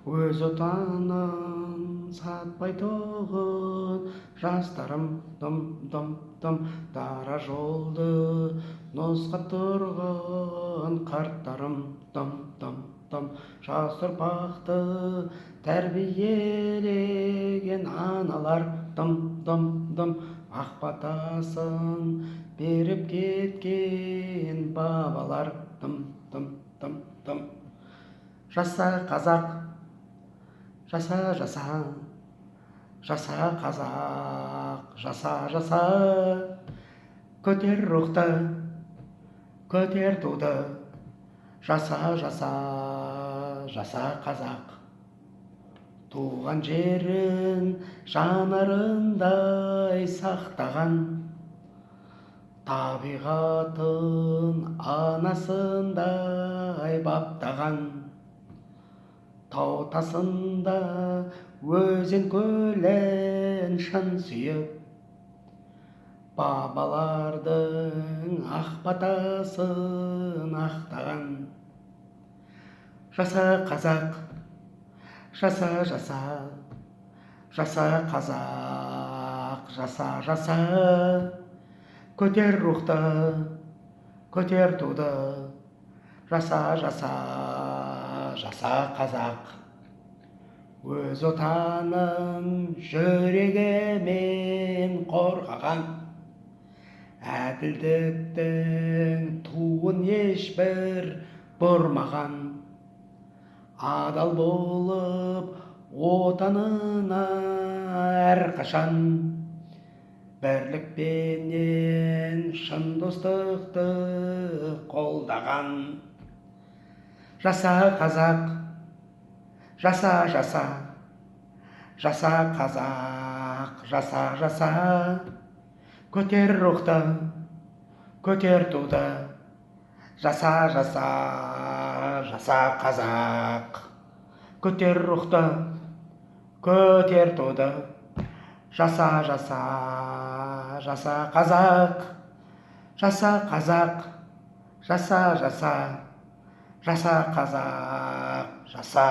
өз отанын сатпайтұғын жастарым дым дара жолды нұсқап тұрған қарттарым дым жас ұрпақты тәрбиелеген аналар дым ақ батасын беріп кеткен бабалар дым жаса қазақ, жаса қазақ, жаса көтер рухты, көтер туды, жаса қазақ. Туған жерін жанарындай сақтаған, табиғатын анасындай баптаған, тау тасында өзен көлін шын сүйіп, бабалардың ақ батасын ақтаған. Жаса қазақ, жаса қазақ, жаса көтер рухты, көтер туды, жаса қазақ. Өз отанын жүрегімен қорғаған, әділдіктің туын ешбір бұрмаған, адал болып отанына әрқашан, бірлікпенен шын достықты қолдаған. Жаса қазақ, жаса қазақ, жаса көтер рухты, көтер туды, жаса қазақ. Көтер рухты, көтер туды, жаса қазақ. Жаса қазақ, жаса қазақ, жаса